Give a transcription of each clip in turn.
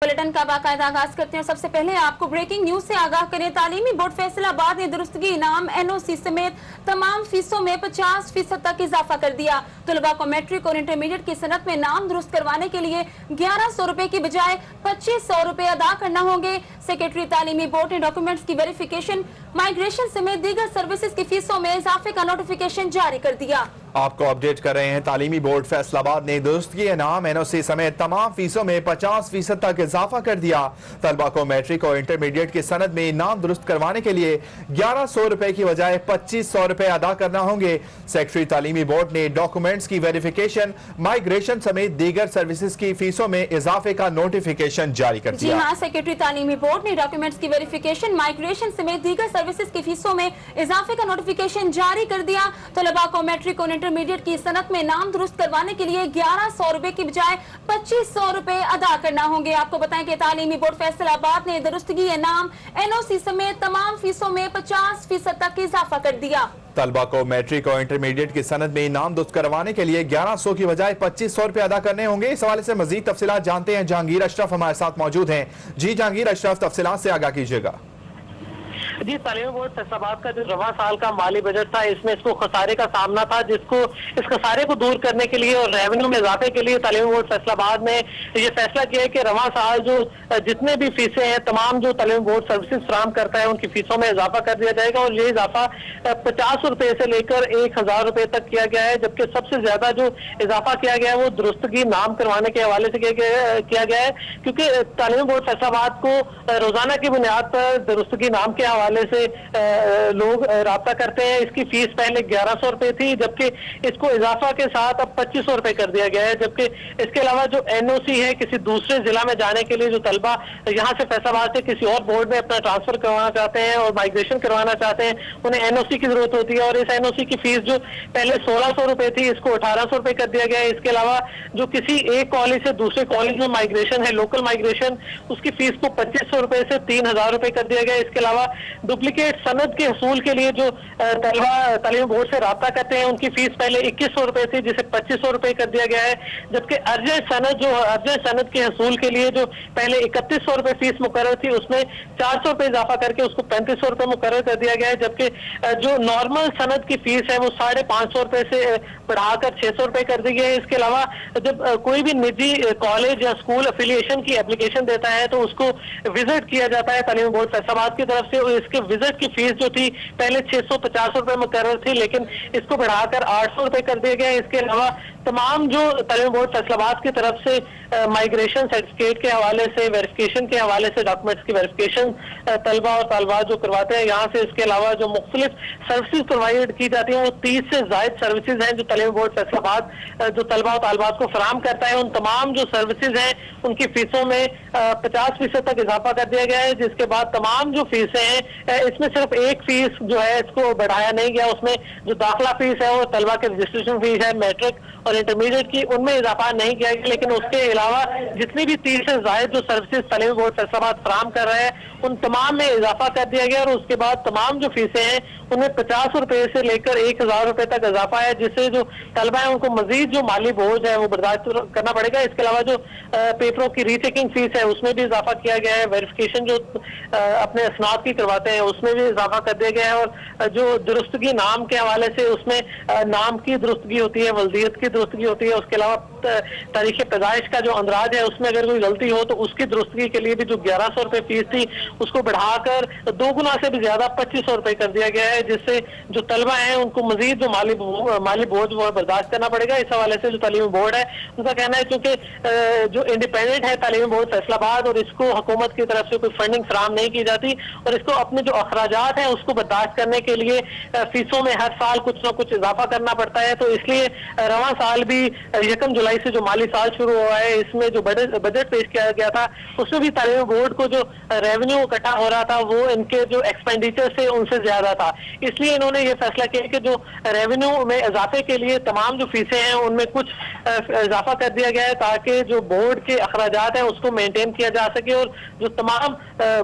Bulletin का बाकायदा आगाज करते हैं। सबसे पहले आपको ब्रेकिंग न्यूज से आगाह करें। तालीमी बोर्ड फैसलाबाद ने दुरुस्तगी इनाम NOC समेत तमाम फीसों में 50% तक इजाफा कर दिया। तलबा को मैट्रिक और इंटरमीडिएट की सनत में नाम दुरुस्त करवाने के लिए 1100 रुपए की बजाय 2500 रुपए अदा करना होंगे। सेक्रेटरी तालीमी बोर्ड ने डॉक्यूमेंट्स की वेरिफिकेशन, माइग्रेशन समेत दीगर सर्विसेज की फीसों में इजाफे का नोटिफिकेशन जारी कर दिया। आपको अपडेट कर रहे हैं। तालीमी बोर्ड फैसलाबाद ने दुरुस्तगी इनाम NOC समेत तमाम फीसों में 50% तक इजाफा कर दिया। तलबा को मैट्रिक और इंटरमीडिएट की सनद में नाम दुरुस्त करवाने के लिए 1100 रुपए की बजाय 2500 रुपए अदा करना होंगे। सेक्रेटरी तालीमी बोर्ड ने डॉक्यूमेंट्स की वेरिफिकेशन, माइग्रेशन समेत दीगर सर्विसेज की फीसों में इजाफे का नोटिफिकेशन जारी कर दिया। जी हाँ, सेक्रेटरी तालीमी बोर्ड ने डॉक्यूमेंट्स की वेरिफिकेशन, माइग्रेशन समेत दीगर सर्विसेज की फीसों में इजाफे का नोटिफिकेशन जारी कर दिया। तलबा को मैट्रिक और इंटरमीडिएट की सनत में नाम दुरुस्त करवाने के लिए 1100 रुपए की बजाय 2500 रुपए अदा करना होंगे। आपको बताएं कि तालीमी बोर्ड फैसलाबाद ने दुरुस्तगी इनाम NOC समेत तमाम फीसों में 50% तक इजाफा कर दिया। तलबा को मैट्रिक और इंटरमीडिएट की सनद में नाम दुरुस्त करवाने के लिए 1100 की बजाय 2500 रुपए अदा करने होंगे। इस हवाले से मजीद तफसीलात जानते हैं। जहांगीर अशरफ हमारे साथ मौजूद हैं। जी जहांगीर अशरफ, तफसीलात से आगाह कीजिएगा। जी, तालीमी बोर्ड फैसलाबाद का जो रवा साल का माली बजट था, इसमें इसको खसारे का सामना था, इस खसारे को दूर करने के लिए और रेवेन्यू में इजाफे के लिए तालीमी बोर्ड फैसलाबाद ने ये फैसला किया है कि रवा साल जो जितने भी फीसें हैं, तमाम जो तालीमी बोर्ड सर्विसेज फराहम करता है, उनकी फीसों में इजाफा कर दिया जाएगा। और ये इजाफा 50 रुपए से लेकर 1000 रुपए तक किया गया है। जबकि सबसे ज्यादा जो इजाफा किया गया है वो दुरुस्तगी नाम करवाने के हवाले से किया गया है, क्योंकि तालीमी बोर्ड फैसलाबाद को रोजाना की बुनियाद पर दुरुस्तगी नाम के हवाले से लोग राब्ता करते हैं। इसकी फीस पहले 1100 रुपए थी, जबकि इसको इजाफा के साथ अब 2500 रुपए कर दिया गया है। जबकि इसके अलावा जो NOC है, किसी दूसरे जिला में जाने के लिए जो तलबा यहाँ से फैसलाबाद से किसी और बोर्ड में अपना ट्रांसफर करवाना चाहते हैं और माइग्रेशन करवाना चाहते हैं, उन्हें NOC की जरूरत होती है। और इस NOC की फीस जो पहले 1600 रुपए थी, इसको 1800 रुपए कर दिया गया है। इसके अलावा जो किसी एक कॉलेज से दूसरे कॉलेज में माइग्रेशन है, लोकल माइग्रेशन, उसकी फीस को 2500 रुपए से 3000 रुपए कर दिया गया है। इसके अलावा डुप्लीकेट सनद के हसूल के लिए जो तलबा तालीमी बोर्ड से राब्ता करते हैं, उनकी फीस पहले 2100 रुपए थी, जिसे 2500 रुपए कर दिया गया है। जबकि अर्जेंट सनद के हसूल के लिए जो पहले 3100 रुपए फीस मुकर्रर थी, उसमें 400 रुपए इजाफा करके उसको 3500 रुपए मुकर्रर कर दिया गया है। जबकि जो नॉर्मल सनद की फीस है वो 550 रुपए से बढ़ाकर 600 रुपए कर दी गई है। इसके अलावा जब कोई भी निजी कॉलेज या स्कूल एफिलिएशन की एप्लीकेशन देता है तो उसको विजिट किया जाता है तालीमी बोर्ड फैसलाबाद की तरफ से। इसके विजिट की फीस जो थी पहले 650 रुपए मुकर्रर थी, लेकिन इसको बढ़ाकर 800 रुपए कर दिया गया। इसके अलावा तमाम जो तालीमी बोर्ड फैसलाबाद की तरफ से माइग्रेशन सर्टिफिकेट के हवाले से, वेरिफिकेशन के हवाले से, डॉक्यूमेंट्स की वेरिफिकेशन तलबा और तालबात जो करवाते हैं यहाँ से, इसके अलावा जो मुख्तलिफ सर्विसेज प्रोवाइड की जाती हैं, वो 30 से ज्यादा सर्विसेज हैं जो तालीमी बोर्ड फैसलाबाद जो तलबा और तालबात को फराहम करता है। उन तमाम जो सर्विसेज हैं उनकी फीसों में 50% तक इजाफा कर दिया गया है। जिसके बाद तमाम जो फीसें हैं, इसमें सिर्फ एक फीस जो है इसको बढ़ाया नहीं गया, उसमें जो दाखिला फीस है वो तलबा के रजिस्ट्रेशन फीस है मैट्रिक और इंटरमीडिएट की, उनमें इजाफा नहीं किया गया। लेकिन उसके अलावा जितनी भी 30 से ज्यादा जो सर्विसेज तालीमी बोर्ड फैसलाबाद फराहम कर रहे हैं, उन तमाम में इजाफा कर दिया गया। और उसके बाद तमाम जो फीसें हैं उनमें 50 रुपए से लेकर 1000 रुपए तक इजाफा है, जिससे जो तलबा है उनको मजीद जो माली बोझ है वो बर्दाश्त करना पड़ेगा। इसके अलावा जो पेपरों की रीचेकिंग फीस है उसमें भी इजाफा किया गया है। वेरिफिकेशन जो अपने असनाद की करवाते हैं उसमें भी इजाफा कर दिया गया है। और जो दुरुस्तगी नाम के हवाले से, उसमें नाम की दुरुस्तगी होती है, वल्दियत की दुरुस्तगी होती है। उसके अलावा तारीख पैदाइश का जो अंदराज है उसमें अगर कोई गलती हो तो उसकी दुरुस्तगी के लिए भी जो 1100 रुपए फीस थी उसको बढ़ाकर 2 गुना से भी ज्यादा 2500 रुपए कर दिया गया है, जिससे जो तलबा है उनको मजीद जो माली बोझ वो बर्दाश्त करना पड़ेगा। इस हवाले से जो तालीमी बोर्ड है उनका कहना है, क्योंकि जो इंडिपेंडेंट है तालीमी बोर्ड फैसलाबाद और इसको हुकूमत की तरफ से कोई फंडिंग फराहम नहीं की जाती और इसको अपने जो अखराजात हैं उसको बर्दाश्त करने के लिए फीसों में हर साल कुछ ना कुछ इजाफा करना पड़ता है। तो इसलिए रवां साल भी 1 जुलाई से जो माली साल शुरू हुआ है, इसमें जो बजट पेश किया गया था उसमें भी तालीमी बोर्ड को जो रेवेन्यू इकट्ठा हो रहा था वो इनके जो एक्सपेंडिचर से उनसे ज्यादा था। इसलिए इन्होंने ये फैसला किया कि जो रेवेन्यू में इजाफे के लिए तमाम जो फीसें हैं उनमें कुछ इजाफा कर दिया गया है, ताकि जो बोर्ड के अखराजात हैं उसको मेंटेन किया जा सके और जो तमाम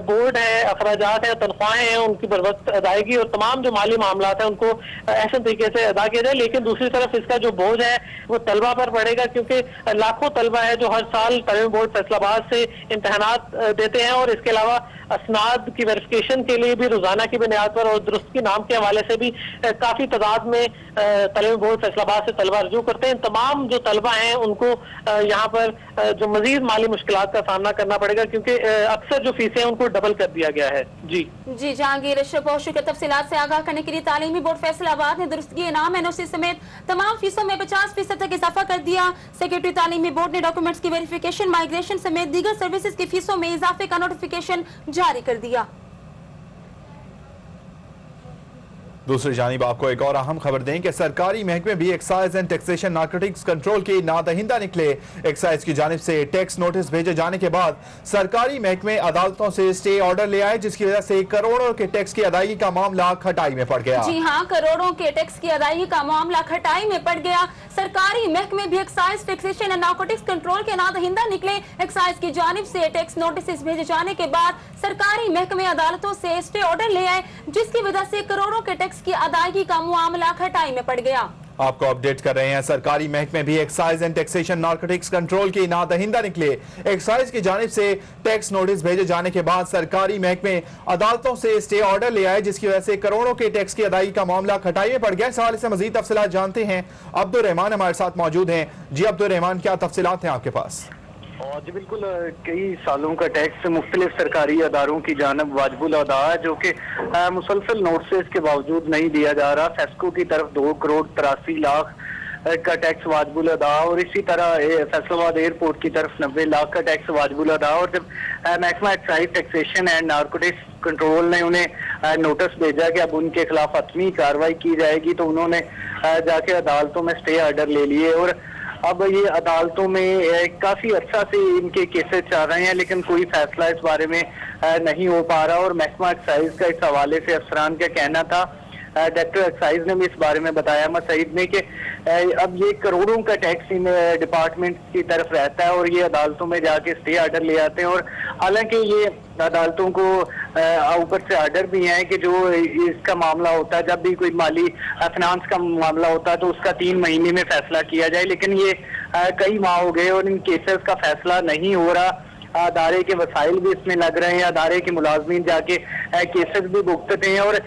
बोर्ड है, अखराजात है, तनख्वाहें हैं, उनकी बर वक्त अदायगी और तमाम जो माली मामला है उनको ऐसे तरीके से अदा किया जाए। लेकिन दूसरी तरफ इसका जो बोझ है वो तलबा पर पड़ेगा, क्योंकि लाखों तलबा है जो हर साल तालीमी बोर्ड फैसलाबाद से इम्तहानात देते हैं और इसके अलावा असनाद की वेरिफिकेशन के लिए भी रोजाना की बुनियाद पर और दुरुस्ती नाम के हवाले से भी काफी तादाद में तालीमी बोर्ड फैसलाबाद से तलबा रजू करते हैं। तमाम जो तलबा हैं उनको यहाँ पर जो मजीद माली मुश्किलात का सामना करना पड़ेगा, क्योंकि अक्सर जो फीसें हैं उनको डबल कर दिया गया है। जी जहांगीर अशरफ, बहुत शुक्रिया तफसीलात से आगाह करने के लिए। तालीमी बोर्ड फैसलाबाद ने दुरुस्तगी इनाम एनओसी समेत तमाम फीसों में 50% तक इजाफा कर दिया। सेक्रेटरी तालीमी बोर्ड ने डॉक्यूमेंट्स की वेरिफिकेशन, माइग्रेशन समेत दीगर सर्विसेज की फीसों में इजाफे का नोटिफिकेशन जारी कर दिया। दूसरी जानिब आपको एक और अहम खबर दें कि सरकारी महकमे भी excise and taxation narcotics control के नादहिंदा निकले। एक्साइज की जानिब से टैक्स नोटिस भेजे जाने के बाद सरकारी महकमे अदालतों से स्टे ऑर्डर ले आए, जिसकी वजह से करोड़ों के टैक्स की अदायगी का मामला खटाई में पड़ गया। जी हाँ, करोड़ों के टैक्स की अदायगी का मामला खटाई में पड़ गया। सरकारी महकमे भी excise taxation and narcotics control के नादहिंदा निकले। एक्साइज की जानिब से टैक्स नोटिस भेजे जाने के बाद सरकारी महकमे अदालतों से स्टे ऑर्डर ले आए, जिसकी वजह से करोड़ों के टैक्स की अदायगी का मामला खटाई में पड़ गया। आपको अपडेट कर रहे हैं, सरकारी महकमे भी excise and taxation narcotics control की नादहिंदा निकले। एक्साइज की जानिब से टैक्स नोटिस भेजे जाने के बाद सरकारी महकमे अदालतों से स्टे ऑर्डर ले आए, जिसकी वजह से करोड़ों के टैक्स की अदायगी का मामला खटाई में पड़ गया। इस हवाले से मजीद तफसीलात जानते हैं, अब्दुल रहमान हमारे साथ मौजूद हैं। जी अब्दुल रहमान, क्या तफसीलात हैं आपके पास? जी बिल्कुल, कई सालों का टैक्स मुख्तलिफ सरकारी अदारों की जानब वाजिबुल अदा है, जो कि मुसलसल नोटिस के बावजूद नहीं दिया जा रहा। फेस्को की तरफ 2 करोड़ 83 लाख का टैक्स वाजिबुल अदा और इसी तरह फैसलाबाद एयरपोर्ट की तरफ 90 लाख का टैक्स वाजिबुल अदा। और जब महकमा excise taxation and narcotics control ने उन्हें नोटिस भेजा कि अब उनके खिलाफ हतमी कार्रवाई की जाएगी, तो उन्होंने जाके अदालतों में स्टे ऑर्डर ले लिए और अब ये अदालतों में काफी अर्सा से इनके केसेस चल रहे हैं, लेकिन कोई फैसला इस बारे में नहीं हो पा रहा। और महकमा एक्साइज का इस हवाले से अफसरान का कहना था, डायरेक्टर एक्साइज ने भी इस बारे में बताया अहमद सईद ने, कि अब ये करोड़ों का टैक्स इन डिपार्टमेंट की तरफ रहता है और ये अदालतों में जाके स्टे ऑर्डर ले आते हैं। और हालांकि ये अदालतों को ऊपर से ऑर्डर भी है कि जो इसका मामला होता है, जब भी कोई माली फाइनेंस का मामला होता है तो उसका 3 महीने में फैसला किया जाए, लेकिन ये कई माह हो गए और इन केसेस का फैसला नहीं हो रहा। अदारे के वसाइल भी इसमें लग रहे हैं, अदारे के मुलाजमीन जाके केसेस भी भुगतते हैं और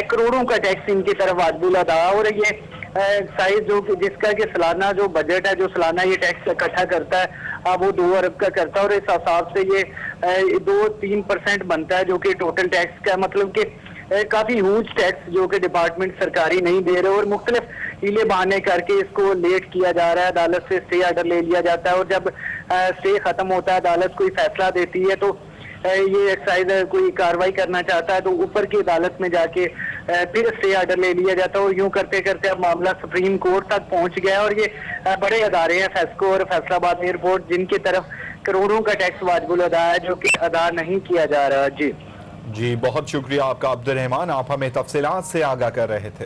करोड़ों का टैक्स इनकी तरफ वाजिबुल अदा। और ये एक्साइज जो जिसका कि सालाना जो बजट है, जो सालाना ये टैक्स इकट्ठा करता है, वो 2 अरब का करता है और इस हिसाब से ये 2-3% बनता है, जो कि टोटल टैक्स का मतलब कि काफी ह्यूज टैक्स जो कि डिपार्टमेंट सरकारी नहीं दे रहे और मुख्तलिफ हीले बहाने करके इसको लेट किया जा रहा है। अदालत से स्टे ऑर्डर ले लिया जाता है और जब स्टे खत्म होता है, अदालत कोई फैसला देती है, तो ये एक्साइज कोई कार्रवाई करना चाहता है तो ऊपर की अदालत में जाके फिर स्टे ऑर्डर ले लिया जाता है और यूं करते करते अब मामला सुप्रीम कोर्ट तक पहुंच गया। और ये बड़े अदारे हैं, फेस्को और फैसलाबाद एयरपोर्ट, जिनकी तरफ करोड़ों का टैक्स वाजिबुल अदा है, जो कि अदा नहीं किया जा रहा। जी बहुत शुक्रिया आपका अब्दुल रहमान, आप हमें तफसीलात से आगाह कर रहे थे।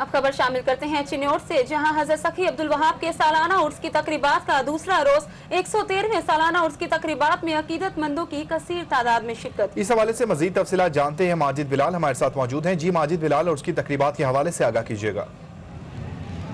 अब खबर शामिल करते हैं चिन्नौर से, जहां हजरत सखी अब्दुल वहाब के सालाना उर्स की तकरीबात का दूसरा रोज 113वें सालाना उर्स की तकरीबात में अकीदतमंदों की कसीर तादाद में शिरकत। इस हवाले से मजीद तफसीलात जानते हैं, माजिद बिलाल हमारे साथ मौजूद हैं। जी माजिद बिलाल, उर्स की तकरीबात के हवाले से आगाह कीजिएगा।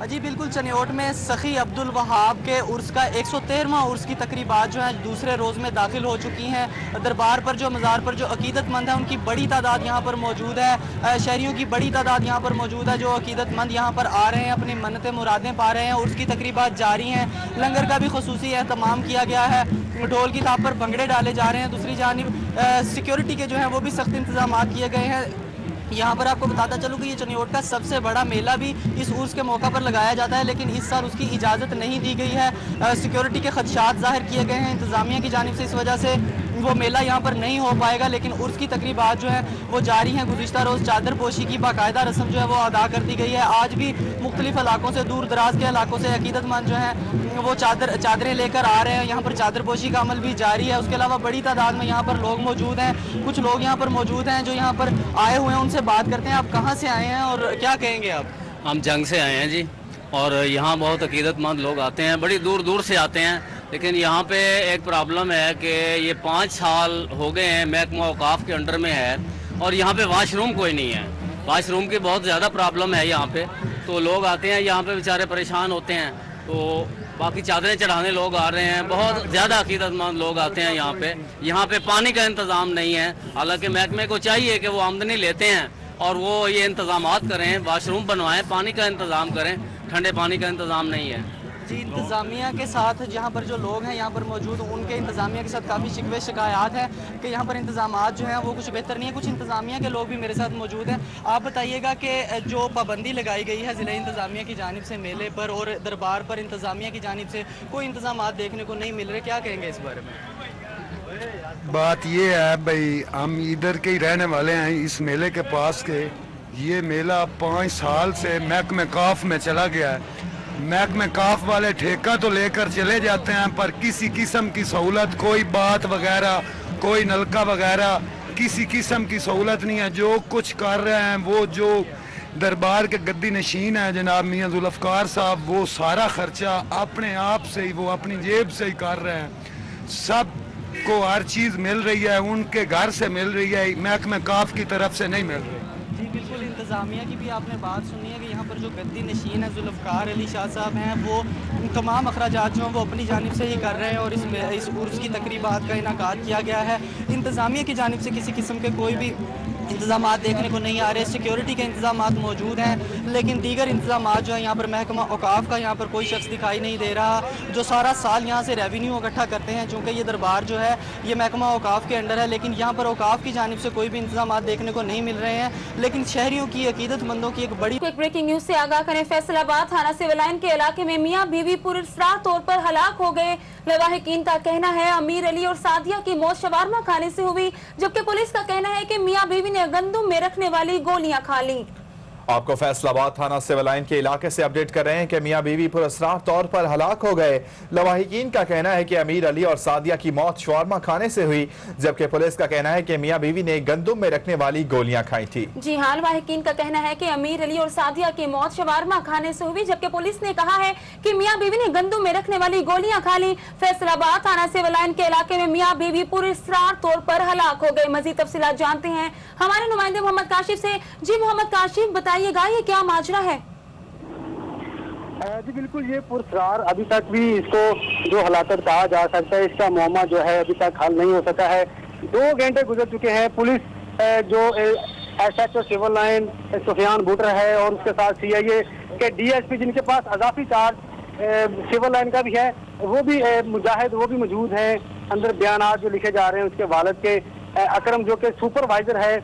जी बिल्कुल, चनियोट में सखी अब्दुल वहाब के उर्स का 113वां उर्स की तकरीबात जो है दूसरे रोज़ में दाखिल हो चुकी हैं। दरबार पर जो मज़ार पर जो अकीदतमंद है उनकी बड़ी तादाद यहाँ पर मौजूद है। शहरियों की बड़ी तादाद यहाँ पर मौजूद है जो अकीदतमंद यहाँ पर आ रहे हैं, अपनी मन्नतें मुरादें पा रहे हैं। उर्स की तकरीबात जारी हैं, लंगर का भी खुसूसी एहतमाम किया गया है, ढोल की थाप पर भंगड़े डाले जा रहे हैं। दूसरी जानिब सिक्योरिटी के जो है वो भी सख्त इंतजाम किए गए हैं। यहाँ पर आपको बताता चलूँ कि ये चनियोट का सबसे बड़ा मेला भी इस उर्स के मौका पर लगाया जाता है, लेकिन इस साल उसकी इजाज़त नहीं दी गई है। सिक्योरिटी के खदशात ज़ाहिर किए गए हैं इंतज़ामिया की जानिब से, इस वजह से वो मेला यहाँ पर नहीं हो पाएगा। लेकिन उर्स की तकरीबात जो है वो जारी हैं। गुज़िश्ता रोज़ चादर पोशी की बाकायदा रस्म जो है वो अदा कर दी गई है। आज भी मुख्तलिफ इलाकों से, दूर दराज के इलाकों से अकीदतमंद जो हैं वो चादरें लेकर आ रहे हैं। यहाँ पर चादर पोशी का अमल भी जारी है। उसके अलावा बड़ी तादाद में यहाँ पर लोग मौजूद हैं। कुछ लोग यहाँ पर मौजूद हैं जो यहाँ पर आए हुए हैं, उनसे बात करते हैं। आप कहाँ से आए हैं और क्या कहेंगे आप? हम जंग से आए हैं जी, और यहाँ बहुत अकीदतमंद लोग आते हैं, बड़ी दूर दूर से आते हैं। लेकिन यहाँ पे एक प्रॉब्लम है कि ये 5 साल हो गए हैं महकमा औकाफ के अंडर में है और यहाँ पे वाशरूम कोई नहीं है। वाशरूम की बहुत ज़्यादा प्रॉब्लम है यहाँ पे। तो लोग आते हैं यहाँ पे बेचारे परेशान होते हैं। तो बाकी चादरें चढ़ाने लोग आ रहे हैं, बहुत ज़्यादा अकीदतमंद लोग आते हैं यहाँ पे पानी का इंतज़ाम नहीं है। हालांकि महकमे को चाहिए कि वो आमदनी लेते हैं और वो ये इंतज़ामात करें, वाशरूम बनवाएं, पानी का इंतज़ाम करें। ठंडे पानी का इंतज़ाम नहीं है जी। इंतज़ामिया के साथ जहाँ पर जो लोग हैं यहाँ पर मौजूद, उनके इंतज़ामिया के साथ काफ़ी शिकवे शिकायत हैं कि यहाँ पर इंतज़ामात जो हैं वो कुछ बेहतर नहीं है। कुछ इंतज़ामिया के लोग भी मेरे साथ मौजूद हैं। आप बताइएगा कि जो पाबंदी लगाई गई है ज़िला इंतज़ामिया की जानिब से मेले पर और दरबार पर इंतज़ामिया की जानिब से कोई इंतज़ामात देखने को नहीं मिल रहे, क्या कहेंगे इस बारे में? बात ये है भाई, हम इधर के ही रहने वाले हैं, इस मेले के पास के। ये मेला 5 साल से महकमे काफ में चला गया है। महकमे काफ वाले ठेका तो लेकर चले जाते हैं, पर किसी किस्म की सहूलत, कोई बात वगैरह, कोई नलका वगैरह, किसी किस्म की सहूलत नहीं है। जो कुछ कर रहे हैं वो जो दरबार के गद्दी नशीन है जनाब मियां जुल्फकार साहब, वो सारा खर्चा अपने आप से ही, वो अपनी जेब से ही कर रहे हैं। सब को हर चीज़ मिल रही है, उनके घर से मिल रही है, महकमे काफ की तरफ से नहीं मिल रही। जी बिल्कुल, इंतज़ामिया की भी आपने बात सुनी है कि यहाँ पर जो गद्दी नशीन है जुल्फ़कार अली शाह साहब हैं, वो तमाम अखराजात जो हैं वो अपनी जानिब से ही कर रहे हैं और इस उर्स की तकरीबात का इनाकाद किया गया है। इंतज़ामिया की जानिब से किसी किस्म के कोई भी इंतज़ामात देखने को नहीं आ रहे। सिक्योरिटी के इंतज़ामात मौजूद हैं, लेकिन दीगर इंतज़ामात जो है यहाँ पर महकमा औकाफ का यहाँ पर कोई शख्स दिखाई नहीं दे रहा जो सारा साल यहाँ से रेवेन्यू इकट्ठा करते हैं। चूँकि ये दरबार जो है ये महकमा औकाफ के अंडर है, लेकिन यहाँ पर औकाफ की जानिब से कोई भी इंतज़ामात देखने को नहीं मिल रहे हैं। लेकिन शहरियों की, अकीदतमंदों की एक बड़ी ब्रेकिंग न्यूज से आगाह करें। फैसलाबाद थाना सिविल लाइन के इलाके में मियाँ बीवी पुरस्कार तौर पर हलाक हो गए। लवाहिकीन का कहना है अमीर अली और सादिया की मौत शवारमा खाने से हुई, जबकि पुलिस का कहना है कि मियाँ बीवी ने गंदुम में रखने वाली गोलियां खा ली। आपको फैसलाबाद थाना सिविल लाइन के इलाके से अपडेट कर रहे हैं कि मियां बीवी पुरस्कार तौर पर हलाक हो गए। लवाहिकीन का कहना है कि अमीर अली और सादिया की मौत शवारमा खाने से हुई, जबकि पुलिस का कहना है कि मियां बीवी ने गंदुम में रखने वाली गोलियां खाई थी। जी हाँ, लवाहिकीन का कहना है कि अमीर अली और सादिया की मौत शवारमा खाने से हुई, जबकि पुलिस ने कहा है कि मियां बीवी ने गंदुम में रखने वाली गोलियां खा ली। फैसलाबाद थाना सिविल लाइन के इलाके में मियां बीवी पुरस्कार तौर पर हलाक हो गए। मजीद तफसीलात जानते हैं हमारे नुमाइंदे मोहम्मद काशिफ से। जी मोहम्मद काशिफ, बताइएगा ये क्या माजरा है? जी बिल्कुल, ये पुरस्कार अभी तक भी इसको जो हलाकत कहा जा सकता है, इसका मामला जो है अभी तक हल नहीं हो सका है। 2 घंटे गुजर चुके हैं। पुलिस जो SHO सिविल लाइन सुफियान बुटर है और उसके साथ CIA के DSP जिनके पास अजाफी चार्ज सिविल लाइन का भी है, वो भी मुजाहिद वो भी मौजूद हैं। अंदर बयानात जो लिखे जा रहे हैं उसके वालिद के, अकरम जो कि सुपरवाइजर है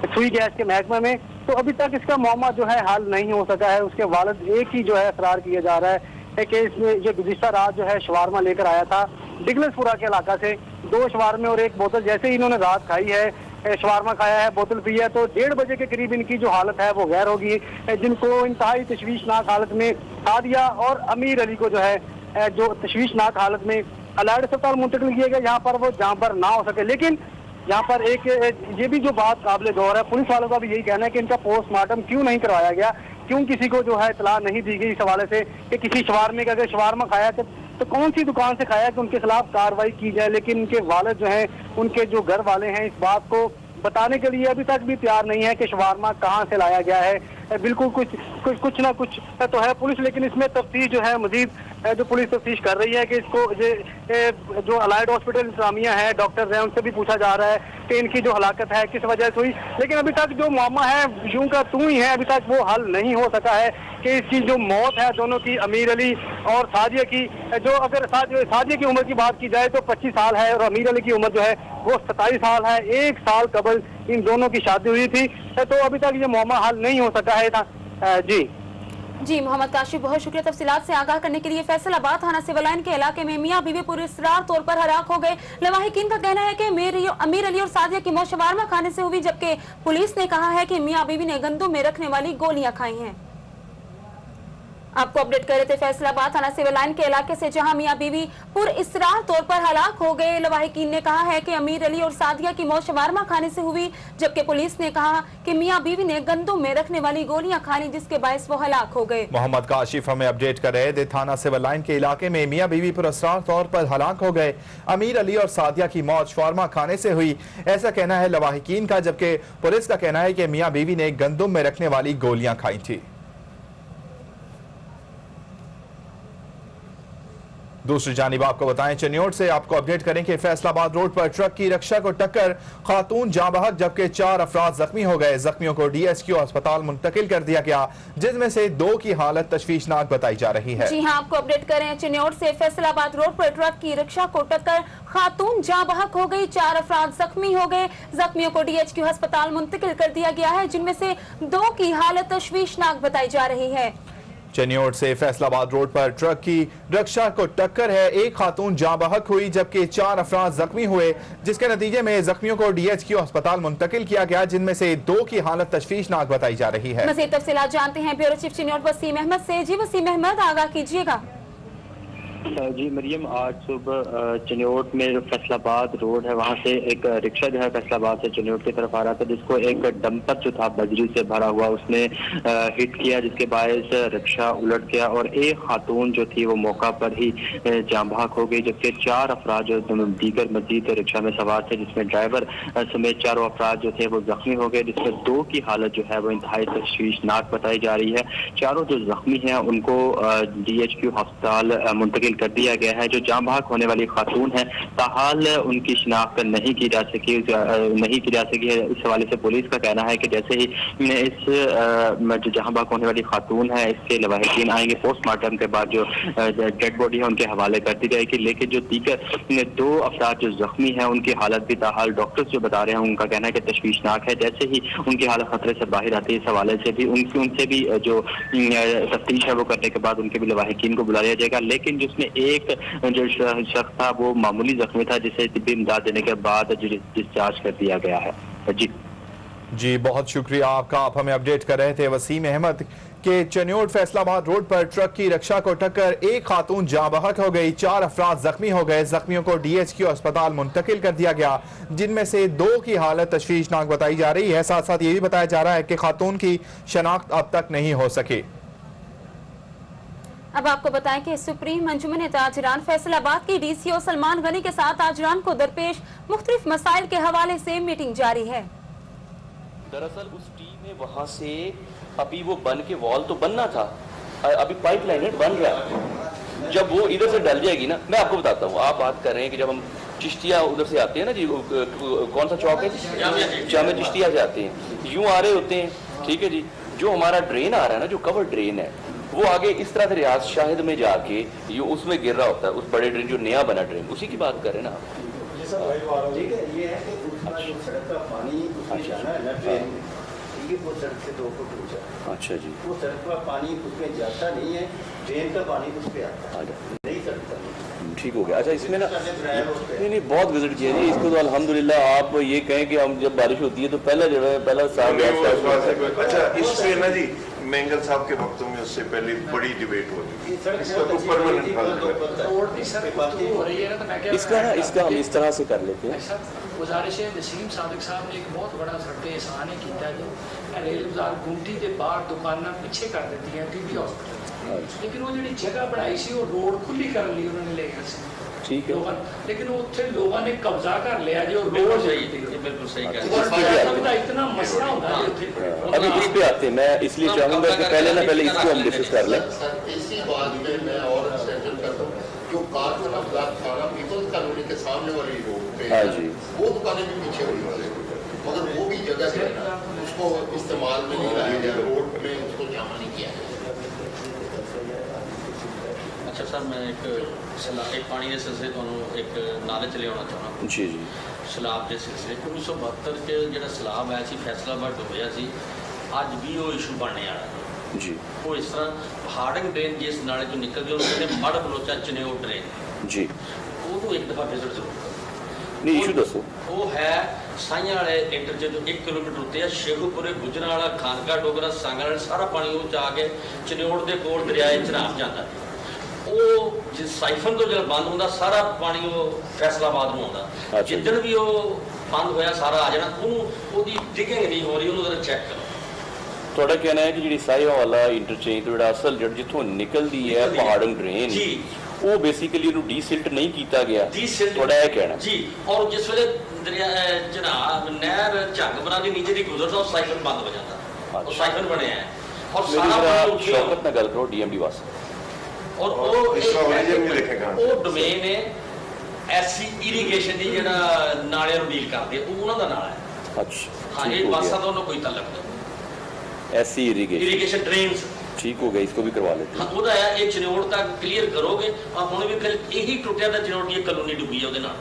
सुई गैस के महकमे में, तो अभी तक इसका मामला जो है हल नहीं हो सका है। उसके वालिद एक ही जो है इकरार किया जा रहा है कि इसमें ये गुज़िश्ता रात जो है शवारमा लेकर आया था डिगलसपुरा के इलाका से। 2 शवारमे और 1 बोतल जैसे ही इन्होंने रात खाई है, शवारमा खाया है, बोतल पी है, तो 1:30 बजे के करीब इनकी जो हालत है वो गैर होगी, जिनको इंतहाई तशवीशनाक हालत में सादिया और अमीर अली को जो है जो तशवीशनाक हालत में अलाइड अस्पताल मुंतकिल किए गए, यहाँ पर वो जहाँ पर ना हो सके। लेकिन यहाँ पर एक ये भी जो बात काबिल गौर है, पुलिस वालों का भी यही कहना है कि इनका पोस्टमार्टम क्यों नहीं करवाया गया, क्यों किसी को जो है इतला नहीं दी गई इस हवाले से कि किसी शवारमे का अगर शवारमा खाया तो कौन सी दुकान से खाया कि उनके खिलाफ कार्रवाई की जाए। लेकिन उनके वालिद जो हैं, उनके जो घर वाले हैं, इस बात को बताने के लिए अभी तक भी तैयार नहीं है कि शवारमा कहाँ से लाया गया है। बिल्कुल कुछ ना कुछ तो है पुलिस, लेकिन इसमें तफ्तीश जो है मजीद जो पुलिस तफ्तीश कर रही है कि इसको जो अलाइड हॉस्पिटल इंतजामिया है, डॉक्टर हैं, उनसे भी पूछा जा रहा है कि इनकी जो हलाकत है किस वजह से हुई। लेकिन अभी तक जो मामला है यूं का तू ही है, अभी तक वो हल नहीं हो सका है कि इसकी जो मौत है दोनों की, अमीर अली और सादिया की, जो अगर सादिया की उम्र की बात की जाए तो 25 साल है और अमीर अली की उम्र जो है वो 27 साल है। 1 साल कबल इन दोनों की शादी हुई थी, तो अभी तक ये मामला हल नहीं हो सका है। जी मोहम्मद काशिफ, बहुत शुक्रिया तफसीलात से आगाह करने के लिए। फैसलाबाद थाना सिविल लाइन के इलाके में मियां बीवी पुरस्कार तौर पर हलाक हो गए। लवाहिकीन का कहना है कि अमीर अली और सादिया की मौत शवारमा खाने से हुई, जबकि पुलिस ने कहा है कि मियां बीवी ने गंदुम में रखने वाली गोलियां खाई हैं। आपको अपडेट कर रहे थे फैसलाबाद थाना सिविल लाइन के इलाके से, जहां मियां बीवी पुरइसरार तौर पर हलाक हो गए। लवाहिकीन ने कहा है कि अमीर अली और सादिया की मौत शवारमा खाने से हुई, जबकि पुलिस ने कहा कि मियां बीवी ने गंदम में रखने वाली गोलियां खा ली, जिसके बायस वो हलाक हो गए। मोहम्मद काशिफ हमें अपडेट कर रहे थे थाना सिविल लाइन के इलाके में मियां बीवी पुरइसरार तौर पर हलाक हो गए। अमीर अली और सादिया की मौत शवारमा खाने से हुई, ऐसा कहना है लवाहिकीन का, जबकि पुलिस का कहना है कि मियां बीवी ने गंदम में रखने वाली गोलियां खाई थी। दूसरी जानिब आपको बताएं, चनियोट से आपको अपडेट करें कि फैसलाबाद रोड पर ट्रक की रक्षा को टक्कर, खातून जाँ बहक जबकि 4 अफराद जख्मी हो गए। जख्मियों को DSQ अस्पताल मुंतकिल कर दिया गया, जिसमें से 2 की हालत तशवीशनाक बताई जा रही है। जी हां, आपको अपडेट करें, चनियोट से फैसलाबाद रोड पर ट्रक की रक्षा को टक्कर, खातून जाँ बहक हो गई, 4 अफराद जख्मी हो गए। जख्मियों को DHQ अस्पताल मुंतकिल कर दिया गया है, जिनमें से 2 की हालत तशवीशनाक बताई जा रही है। चनियोट से फैसलाबाद रोड पर ट्रक की रक्षा को टक्कर है, एक खातून जाँ बहक हुई जबकि 4 अफराद जख्मी हुए, जिसके नतीजे में जख्मियों को DHQ अस्पताल मुंतकिल किया गया, जिनमें से 2 की हालत तशवीशनाक बताई जा रही है। मज़ीद तफसीलात जानते हैं ब्यूरो चीफ चनियोट वसीम अहमद से। जी वसीम अहमद, आगाह कीजिएगा। जी मरियम, आज सुबह चनियोट में फैसलाबाद रोड है, वहाँ से एक रिक्शा जो है फैसलाबाद से चनियोट की तरफ आ रहा था, जिसको एक डंपर जो था बजरी से भरा हुआ उसने हिट किया, जिसके बायस रिक्शा उलट गया और एक खातून जो थी वो मौका पर ही जाँ बहक हो गई, जबकि 4 अफराद जो दीगर मजीद रिक्शा में सवार थे, जिसमें ड्राइवर समेत 4 अफराद जो थे वो जख्मी हो गए, जिसमें 2 की हालत जो है वो इंतहाई तशवीशनाक बताई जा रही है। चारों जो जख्मी हैं उनको DHQ अस्पताल मुंतकिल कर दिया गया है। जो जाँ बहक होने वाली खातून है, ताहाल उनकी शिनाख्त नहीं की जा सकी है। इस हवाले से पुलिस का कहना है कि जैसे ही इस जो जाँ बहक होने वाली खातून है इसके लवाहिकीन आएंगे, पोस्टमार्टम के बाद जो डेड बॉडी है उनके हवाले कर दी जाएगी। लेकिन जो दीगर 2 अफराद जो जख्मी हैं उनकी हालत भी ताहाल डॉक्टर्स जो बता रहे हैं उनका कहना है कि तशवीशनाक है। जैसे ही उनकी हालत खतरे से बाहर आती है, इस हवाले से भी उनसे भी जो तफ्तीश है वो करने के बाद उनके भी लवाहिकीन को बुला लिया जाएगा। लेकिन जिसमें एक जो शख्स था वो मामूली जख्मी था, जिसे तिब्बी इमदाद देने के बाद डिस्चार्ज कर दिया गया है। जी बहुत शुक्रिया आपका। आप हमें अपडेट कर रहे थे वसीम अहमद के चनियोट फैसलाबाद रोड पर ट्रक की रक्षा को टक्कर, एक खातून जाँ बहक हो गई, 4 अफराद जख्मी हो गए। जख्मियों को DHQ अस्पताल मुंतकिल कर दिया गया, जिनमें से 2 की हालत तशवीशनाक बताई जा रही है। साथ साथ ये भी बताया जा रहा है कि खातून की शनाख्त अब तक नहीं हो सकी। अब आपको बताएं कि सुप्रीम अंजुमन ताजरान फैसलाबाद की DCO सलमान गनी के साथ ताजरान को दरपेश मुख्तलिफ मसाइल के हवाले से मीटिंग जारी है। दरअसल उस टीम में वहाँ से अभी वो बन के वॉल तो बनना था, अभी पाइपलाइन बन रहा है। जब वो इधर से डल जाएगी ना, मैं आपको बताता हूँ, आप बात कर रहे हैं कि जब हम चिश्तिया उधर से आते हैं ना जी, कौन सा चौक है, जामे चिश्तिया से आते हैं, यूँ आ रहे होते हैं, ठीक है जी। जो हमारा ड्रेन आ रहा है ना, जो कवर ड्रेन है, वो आगे इस तरह से रियाज शाहिद में जाके ये उसमें गिर रहा होता है, उस बड़े ड्रेन जो नया बना ड्रेन, उसी की बात कर रहे हैं ना आप। ठीक है, ये है कि सड़क का पानी जाना है ना ड्रेन, वो सड़क से 2 फुट ऊंचा। अच्छा जी, वो सड़क का पानी उसमें जाता नहीं है, ड्रेन का पानी उस पर आता है, नहीं सड़क। ठीक हो गया। अच्छा, इसमें ना नहीं बहुत विजिट किया जी इसको, तो अल्हम्दुलिल्लाह आप ये कहें कि हम जब बारिश होती है तो पहला जो है पहला साल। अच्छा, इससे ना जी मेंगल साहब के वक्तों में उससे पहले बड़ी डिबेट हो रही है, इसका हम इस तरह से कर लेते हैं। गुजारिश है, नसीम सादिक साहब ने एक बहुत बड़ा सड़क एहसान किया जो रेल बाजार गुमटी के बाहर दुकाना पीछे कर देती हैं TB हॉस्पिटल, लेकिन वो जी जगह बनाई सी वो रोड खुली कर ली उन्होंने ले गया, ठीक है, लेकिन उत्थे लोगों ने कब्जा कर लिया जो रोड सही थी, बिल्कुल सही कहा, इतना मसला होता है। अभी इस पे आते हैं, मैं इसलिए चाहूंगा कि पहले इसको हम डिस्कस कर लें। इसी बात में मैं और सेटल करता हूँ, जो कारखाना ब्लॉक थाना पीपल्स कॉलोनी के सामने वाली रोड पे, हाँ जी, वो दुकानें भी पीछे हुई वाले, मगर वो भी जगह जो है ना उसको इस्तेमाल में नहीं लाया गया, रोड में उसको जमा नहीं किया। अच्छा सर, मैं एक पानी के सिलसिले तो एक नाले च लिया चाहना जी जी, सैलाब के सिलसिले 1972 के जो सैलाब आया सी फैसलाबाद डुबिया सी, अज भी वो इशू बनने वाला जी। वो इस तरह हार्डिंग ड्रेन जिस नाले चो निकल गई, उसने मड़ बलोचा चनियोट ड्रेन जी, वो तो एक दफ़ा विजिट जरूर करो। नहीं इशू दसो वो है साइयां वाले इंटरचेंज 1 किलोमीटर उत्ते है शेखुपुरे गुजरावाला खानका डोगरा सांगल वाला सारा पानी वो जाके चनियोड़ दे कोल दरियाए चनाब जाता है वो जिस साइफन तो जब बंद होता सारा पानी वो फैसलाबाद में आता जिदन भी वो बंद होया सारा आ जाना ਉਹਦੀ ਡਿਗਿੰਗ नहीं हो रही ਉਹਨੂੰ जरा चेक करो ਤੁਹਾਡਾ ਕਹਿਣਾ ਹੈ ਕਿ ਜਿਹੜੀ ਸਾਈਵਾਂ ਵਾਲਾ ਇੰਟਰਚੇਂਜ ਜਿਹੜਾ ਅਸਲ ਜੜ ਜਿੱਥੋਂ ਨਿਕਲਦੀ ਹੈ ਪਹਾੜਨ ਡਰੇਨ ਜੀ ਉਹ ਬੇਸਿਕਲੀ ਉਹਨੂੰ ਡੀਸਿਲਟ ਨਹੀਂ ਕੀਤਾ ਗਿਆ ਤੁਹਾਡਾ ਇਹ ਕਹਿਣਾ ਜੀ ਔਰ ਜਿਸ ਵੇਲੇ ਦਰਿਆ ਜਨਾਬ ਨਹਿਰ ਝੰਗ ਬਣਾ ਦੀ ਨੀਚੇ ਦੀ ਗੁਜ਼ਰਦਾ ਉਹ ਸਾਈਫਨ ਬੰਦ ਹੋ ਜਾਂਦਾ ਉਹ ਸਾਈਫਨ ਬਣਿਆ ਹੈ ਔਰ ਸਾਰਾ ਸ਼ੌਕਤ ਨਾਲ ਗੱਲ ਕਰੋ ਡੀਐਮਡੀ ਵਾਸ ਔਰ ਉਹ ਡੋਮੇਨ ਹੈ ਐਸੀ ਇਰੀਗੇਸ਼ਨ ਦੀ ਜਿਹੜਾ ਨਾਲਿਆਂ ਨੂੰ ਡੀਲ ਕਰਦੇ ਉਹ ਉਹਨਾਂ ਦਾ ਨਾਲਾ ਹੈ ਅੱਛਾ ਹਾਂ ਇਹ ਵਾਸਾ ਤੋਂ ਕੋਈ ਤਾਲੁਕ ਨਹੀਂ ऐसी इरिगेशन ड्रेन्स ठीक हो गई इसको भी करवा लेते हैं ਉਹਦਾ ਹੈ ਇਹ ਚਨੋੜ ਤੱਕ ਕਲੀਅਰ ਕਰੋਗੇ ਆ ਹੁਣ ਵੀ ਕੱਲ ਇਹੀ ਟੁੱਟਿਆ ਦਾ ਚਨੋੜ ਦੀ ਕਲੋਨੀ ਡੁੱਬੀ ਹੈ ਉਹਦੇ ਨਾਲ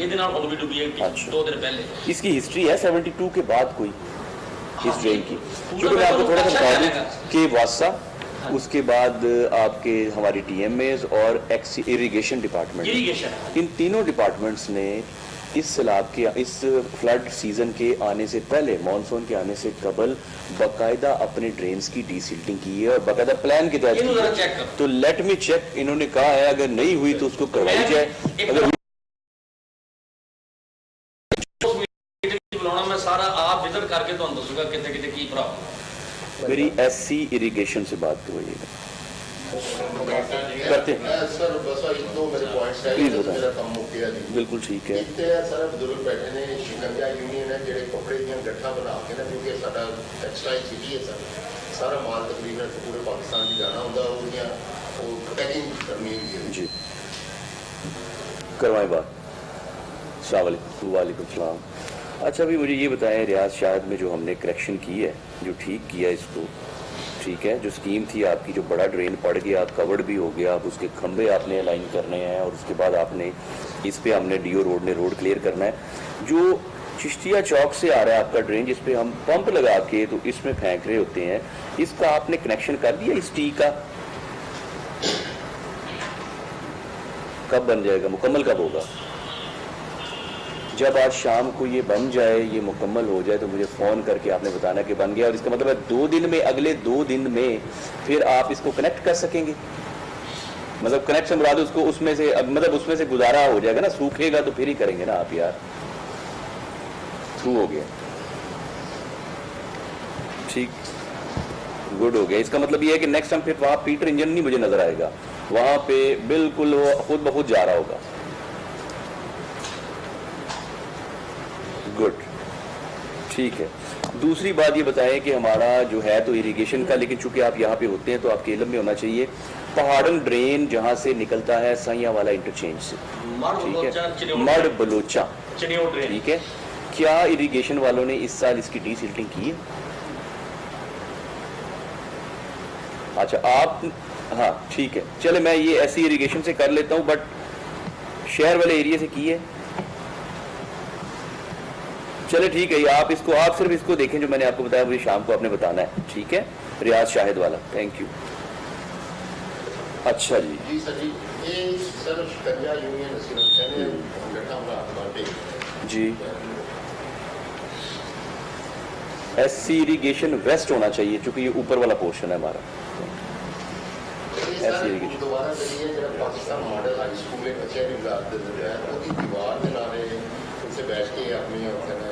ਇਹਦੇ ਨਾਲ ਹੁਣ ਵੀ ਡੁੱਬੀ ਹੈ 2 दिन पहले इसकी हिस्ट्री है 72 के बाद कोई इस ड्रेन की क्योंकि मैं आपको थोड़ा सा बता दूं कि वासा उसके बाद आपके हमारी टीएमएस और इरिगेशन डिपार्टमेंट इन तीनों डिपार्टमेंट्स ने इस सैलाब के इस फ्लड सीजन के आने से पहले मानसून के आने से कबल बाकायदा अपने ड्रेन्स की डीसिल्टिंग की है और बाकायदा प्लान के तहत की है। तो लेट मी चेक इन्होंने कहा है अगर नहीं हुई तो उसको करवाई जाए अगर मैं सारा आप विजिट करके तो दसूंगा कितने कितने की प्रॉब्लम मेरी एससी इरिगेशन से बात करवाइएगा करते सर बस दो मेरे पॉइंट्स है मेरा काम मुक गया जी बिल्कुल ठीक है इतने सर बुजुर्ग बैठे ने शिकंजा यूनियन है जेडे कपड़े दी गट्ठा बना के ना क्योंकि साडा टेक्सटाइल सिटी है सर सारा माल तकरीबन पूरे पाकिस्तान की जाना होता है वो पैकिंग करनी है जी करवाएं बात अस्सलाम वालेकुम वालेकुम सलाम। अच्छा अभी मुझे ये बताएं रियाज शाहिद में जो हमने करेक्शन की है जो ठीक किया इसको ठीक है जो स्कीम थी आपकी जो बड़ा ड्रेन पड़ गया कवर्ड भी हो गया अब उसके खंभे आपने अलाइन करने हैं और उसके बाद आपने इस पे हमने डीओ रोड ने रोड क्लियर करना है जो चिश्तिया चौक से आ रहा है आपका ड्रेन जिस पे हम पंप लगा के तो इसमें फेंक रहे होते हैं इसका आपने कनेक्शन कर दिया इस टी का कब बन जाएगा मुकम्मल कब होगा जब आज शाम को ये बन जाए ये मुकम्मल हो जाए तो मुझे फ़ोन करके आपने बताना कि बन गया और इसका मतलब है 2 दिन में अगले 2 दिन में फिर आप इसको कनेक्ट कर सकेंगे मतलब कनेक्शन बना दो उसको उसमें से मतलब उसमें से गुजारा हो जाएगा ना सूखेगा तो फिर ही करेंगे ना आप यार थ्रू हो गया ठीक गुड हो गया इसका मतलब ये है कि नेक्स्ट टाइम फिर वहाँ पीटर इंजन नहीं मुझे नजर आएगा वहाँ पे बिल्कुल वो खुद ब खुद जा रहा होगा गुड ठीक है। दूसरी बात ये बताएं कि हमारा जो है तो इरिगेशन का लेकिन चूंकि आप यहाँ पे होते हैं तो आपके इल्म में होना चाहिए पहाड़न ड्रेन जहाँ से निकलता है साइया वाला इंटरचेंज से ठीक है मड बलोचा ठीक है क्या इरिगेशन वालों ने इस साल इसकी डीसिल्टिंग की है? अच्छा आप हाँ ठीक है चले मैं ये ऐसी इरिगेशन से कर लेता हूँ बट शहर वाले एरिया से की है चले ठीक है आप इसको आप सिर्फ इसको देखें जो मैंने आपको बताया मुझे शाम को आपने बताना है ठीक है रियाज शाहिद वाला थैंक यू। अच्छा जी जी सर जी ये सर शिकंजा यूनियन जी एससी इरिगेशन वेस्ट होना चाहिए क्योंकि ये ऊपर वाला पोर्शन है हमारा ऐसी इरिगेशन दोबारा करिए जरा पाकिस्तान मॉडल हाई स्कूल में बच्चे भी लाते हैं ਉਹਦੀ ਦੀਵਾਰ ਦੇ ਨਾਲ उनसे बैठ के अपनी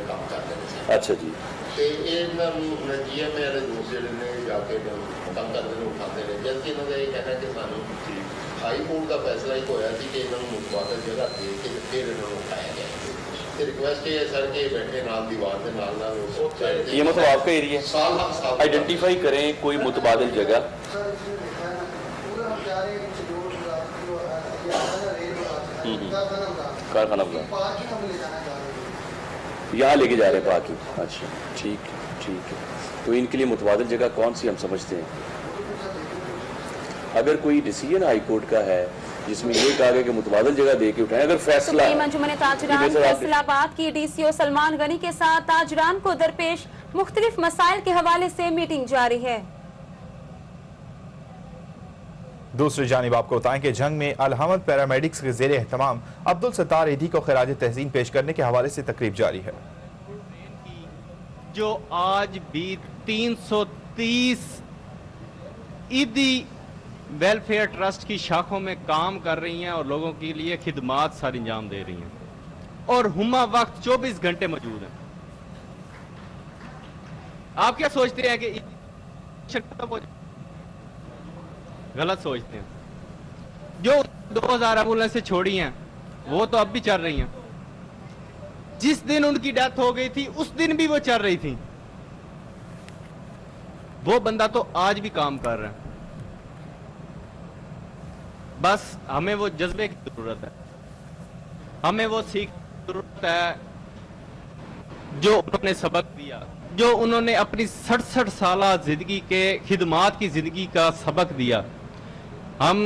काम करते हैं अच्छा जी ਤੇ ਇਹਨਾਂ ਨੂੰ ਜੀਐਮ ਵਾਲੇ ਦੂਸਰੇ ਨੇ ਜਾ ਕੇ ਕੰਮ ਕਰਦੇ ਨੇ ਉਠਾਉਂਦੇ ਨੇ ਜਦ ਇਹਨਾਂ ਦਾ ਇਹ ਕਹਿਣਾ ਕਿ ਸਾਨੂੰ ਹਾਈ ਕੋਰਟ ਦਾ ਫੈਸਲਾ ਹੀ ਹੋਇਆ ਸੀ ਕਿ ਇਹਨਾਂ ਨੂੰ ਮੁਤਬਾਦਲ ਜਗ੍ਹਾ ਦੇ ਕੇ ਫਿਰ ਇਹਨਾਂ ਨੂੰ ਉਠਾਇਆ ਗਿਆ ਤੇ ਰਿਕੁਐਸਟ ਇਹ ਹੈ ਸਰ ਕਿ ਬੈਠੇ ਨਾਲ ਦੀਵਾਰ ਦੇ ਨਾਲ ਨਾਲ ये मतलब आपका एरिया साल आइडेंटिफाई करें कोई मुतबादल जगह कारखाना यहाँ लेके जा रहे हैं पार्किंग अच्छा ठीक ठीक है तो इनके लिए मुतबादल जगह कौन सी हम समझते हैं अगर कोई डिसीजन हाई कोर्ट का है जिसमें ये कहा गया कि मुतबादल जगह दे के उठाएं अगर फैसला अंजुमन ताजरान फैसलाबाद की डीसीओ सलमान गनी के साथ ताजरान को दरपेश मुख्तलिफ मसाइल के हवाले से मीटिंग जारी है। दूसरी जानिब आपको बताएं कि जंग में अलहमद पैरामेडिक्स के ज़ेरे एहतमाम अब्दुल सत्तार ईदी को खिराज तहसीन पेश करने के हवाले से तकरीब जारी है। जो आज भी 330 ईदी वेलफेयर ट्रस्ट की शाखों में काम कर रही हैं और लोगों के लिए खिदमात सारी अंजाम दे रही हैं और हुमा वक्त 24 घंटे मौजूद हैं। आप क्या सोचते हैं कि गलत सोचते हैं। जो 2000 एम्बुलेंस से छोड़ी हैं वो तो अब भी चल रही हैं। जिस दिन उनकी डेथ हो गई थी उस दिन भी वो चल रही थी। वो बंदा तो आज भी काम कर रहा है। बस हमें वो जज्बे की जरूरत है, हमें वो सीख की जरूरत है जो उन्होंने सबक दिया, जो उन्होंने अपनी 67 साल जिंदगी के खिदमात की जिंदगी का सबक दिया। हम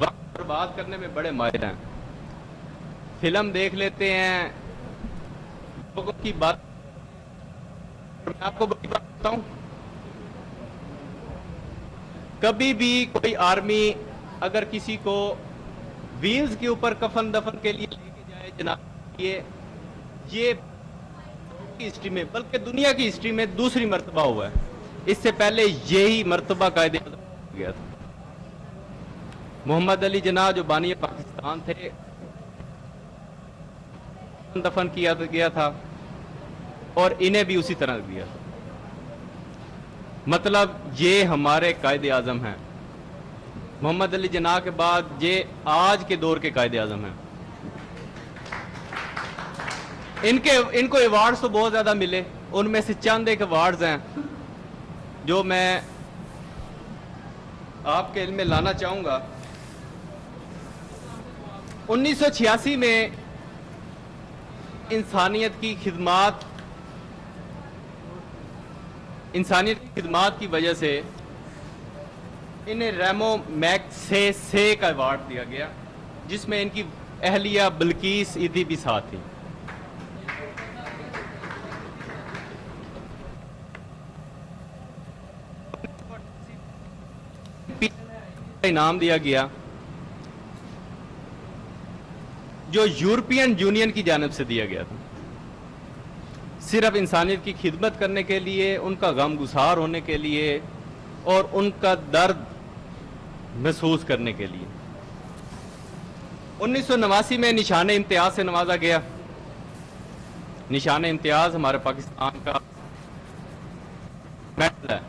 वक्त बर्बाद करने में बड़े माहिर हैं। फिल्म देख लेते हैं, लोगों की बात। मैं आपको बड़ी बात बताऊं, कभी भी कोई आर्मी अगर किसी को व्हील्स के ऊपर कफन दफन के लिए लेके जाए जनाब, ये हिस्ट्री में बल्कि दुनिया की हिस्ट्री में दूसरी मर्तबा हुआ है। इससे पहले यही मर्तबा कायदे गया था। मोहम्मद अली जिन्ना जो बानी पाकिस्तान थे, दफन किया गया था और इन्हें भी उसी तरह दिया था। मतलब ये हमारे कायदे आजम हैं। मोहम्मद अली जिन्ना के बाद ये आज के दौर के कायदे आजम हैं। इनको अवार्ड्स तो बहुत ज्यादा मिले, उनमें से चंद एक अवार्ड्स हैं जो मैं आपके इल्म में लाना चाहूंगा। 1986 में इंसानियत की खिदमात की वजह से इन्हें रेमो मैग्सेसे का अवार्ड दिया गया, जिसमें इनकी अहलिया बिल्किस ईदी भी साथ थी। इनाम दिया गया जो यूरोपियन यूनियन की जानिब से दिया गया था, सिर्फ इंसानियत की खिदमत करने के लिए, उनका गम गुसार होने के लिए और उनका दर्द महसूस करने के लिए। 1989 में निशान इम्तियाज से नवाजा गया। निशान इम्तियाज हमारे पाकिस्तान का मेडल है,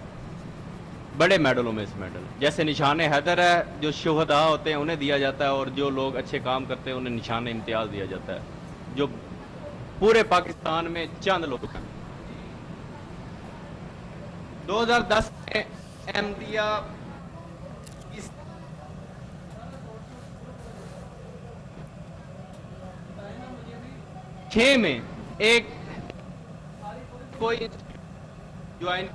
बड़े मेडलों में से मेडल। जैसे निशान हैदर है, जो शुहदा होते हैं उन्हें दिया जाता है और जो लोग अच्छे काम करते हैं उन्हें निशान इम्तियाज दिया जाता है, जो पूरे पाकिस्तान में चंद लोग हैं। 2010 में अहमदिया 6 में एक कोई ज्वाइन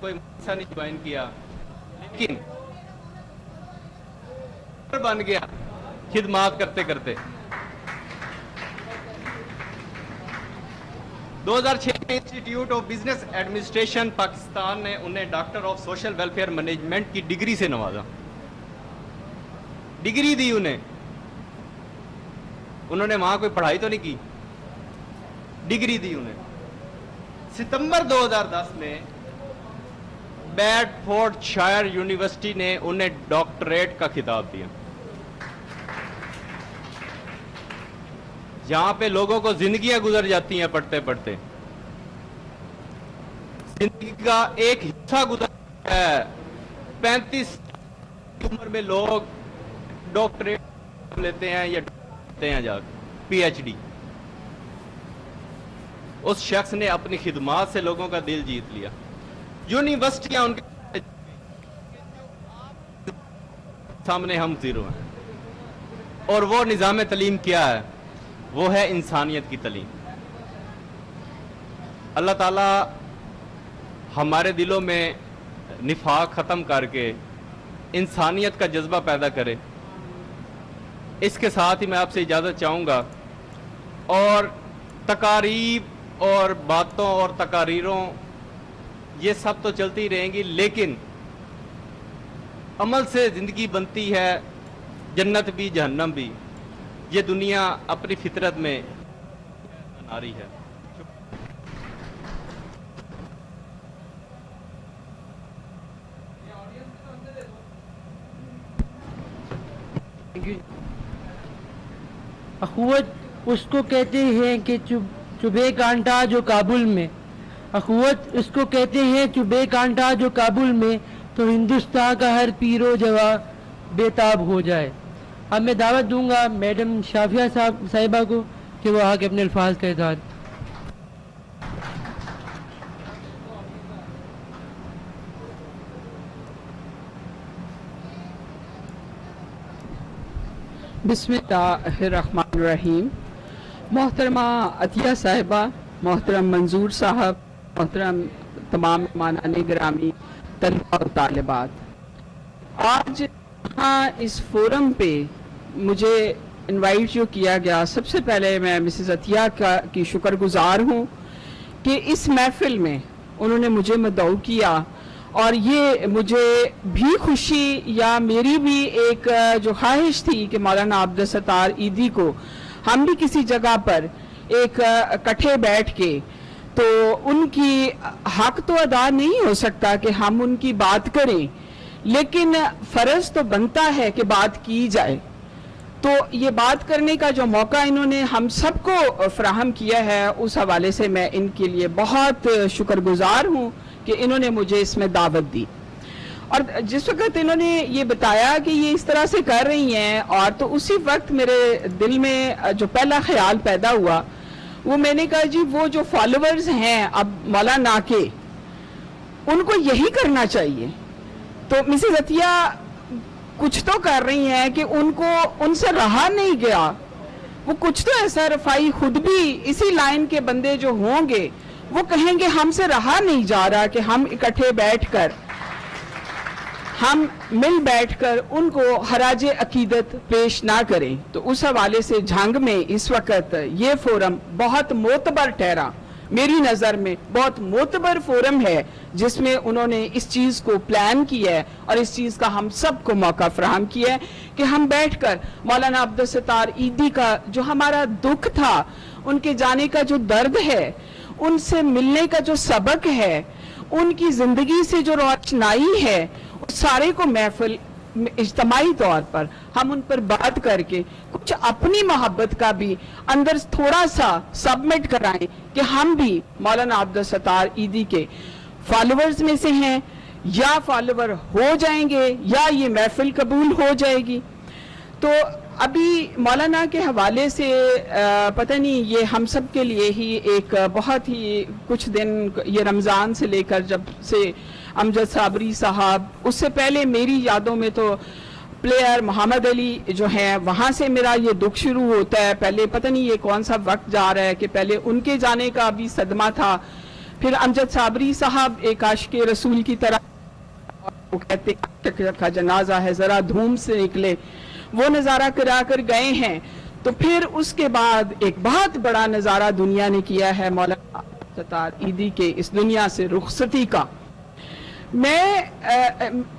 कोई नहीं ज्वाइन किया, लेकिन बन गया खिदमात करते करते। 2006 में institute of business administration Pakistan ने उन्हें doctor of social welfare management की डिग्री से नवाजा। डिग्री दी उन्हें, उन्होंने वहां कोई पढ़ाई तो नहीं की, डिग्री दी उन्हें। सितंबर 2010 में बेडफोर्डशायर यूनिवर्सिटी ने उन्हें डॉक्टरेट का खिताब दिया। जहां पे लोगों को जिंदगियां गुजर जाती हैं पढ़ते पढ़ते, जिंदगी का एक हिस्सा गुजर है। 35 की उम्र में लोग डॉक्टरेट लेते हैं या लेते हैं जाकर पीएचडी। उस शख्स ने अपनी खिदमात से लोगों का दिल जीत लिया। यूनिवर्सिटियां उनके सामने हम जीरो हैं। और वो निज़ाम तलीम क्या है? वो है इंसानियत की तलीम। अल्लाह ताला हमारे दिलों में निफाक ख़त्म करके इंसानियत का जज्बा पैदा करे। इसके साथ ही मैं आपसे इजाज़त चाहूँगा। और तकारीब और बातों और तकारीरों ये सब तो चलती रहेंगी, लेकिन अमल से जिंदगी बनती है, जन्नत भी जहन्नम भी। ये दुनिया अपनी फितरत में नारी है। अखुवत उसको कहते हैं कि चुभे कांटा जो काबुल में, अखुवत उसको कहते हैं चुभे कांटा जो काबुल में, तो हिंदुस्तान का हर पीरो जवा बेताब हो जाए। अब मैं दावत दूंगा मैडम शाफिया साहिबा को कि वो आके अपने अल्फाज का इज़हार। बिस्मिल्लाहिर्रहमानिर्रहीम। मोहतरमा अतिया साहिबा, मोहतरम मंजूर साहब, मोहतरम तमाम मेहमानान गिरामी, तलबा और तालिबात, आज यहाँ इस फोरम पे मुझे इनवाइट जो किया गया, सबसे पहले मैं मिसेस अतिया की शुक्रगुजार हूँ कि इस महफिल में उन्होंने मुझे मदऊ किया, और ये मुझे भी खुशी या मेरी भी एक जो ख्वाहिश थी कि मौलाना अब्दुल सत्तार ईदी को हम भी किसी जगह पर एक इकट्ठे बैठ के, तो उनकी हक तो अदा नहीं हो सकता कि हम उनकी बात करें, लेकिन फर्ज तो बनता है कि बात की जाए। तो ये बात करने का जो मौका इन्होंने हम सबको फराहम किया है, उस हवाले से मैं इनके लिए बहुत शुक्रगुजार हूँ कि इन्होंने मुझे इसमें दावत दी। और जिस वक्त इन्होंने ये बताया कि ये इस तरह से कर रही हैं, और तो उसी वक्त मेरे दिल में जो पहला ख्याल पैदा हुआ वो मैंने कहा जी वो जो फॉलोअर्स हैं अब मौलाना के, उनको यही करना चाहिए। तो मिसेस अतिया कुछ तो कर रही हैं कि उनको उनसे रहा नहीं गया, वो कुछ तो ऐसा रफाई खुद भी इसी लाइन के बंदे जो होंगे वो कहेंगे हमसे रहा नहीं जा रहा कि हम इकट्ठे बैठकर, हम मिल बैठकर उनको हराजे अकीदत पेश ना करें। तो उस हवाले से झंग में इस वक्त ये फोरम बहुत मोतबर ठहरा, मेरी नज़र में बहुत मोतबर फोरम है, जिसमें उन्होंने इस चीज़ को प्लान किया है और इस चीज़ का हम सबको मौका फराहम किया है कि हम बैठकर मौलाना अब्दुल सत्तार ईदी का जो हमारा दुख था, उनके जाने का जो दर्द है, उनसे मिलने का जो सबक है, उनकी जिंदगी से जो रोशनाई है, उस सारे को महफिल इज्तमाई तौर पर हम उन पर बात करके कुछ अपनी मोहब्बत का भी अंदर थोड़ा सा सबमिट कराएं कि हम भी मौलाना अब्दुल सत्तार ईदी के फॉलोअर्स में से हैं, या फॉलोअर हो जाएंगे या ये महफिल कबूल हो जाएगी। तो अभी मौलाना के हवाले से पता नहीं, ये हम सब के लिए ही एक बहुत ही कुछ दिन, ये रमज़ान से लेकर जब से अमजद साबरी साहब, उससे पहले मेरी यादों में तो प्लेयर मोहम्मद अली जो हैं, वहाँ से मेरा ये दुख शुरू होता है। पहले पता नहीं ये कौन सा वक्त जा रहा है कि पहले उनके जाने का भी सदमा था, फिर अमजद साबरी साहब एक आशिक़े रसूल की तरह, वो कहते का जनाजा है, ज़रा धूम से निकले, वो नज़ारा करा कर गए हैं। तो फिर उसके बाद एक बहुत बड़ा नज़ारा दुनिया ने किया है मौलाना सत्तार ईदी के इस दुनिया से रुखसती का। मैं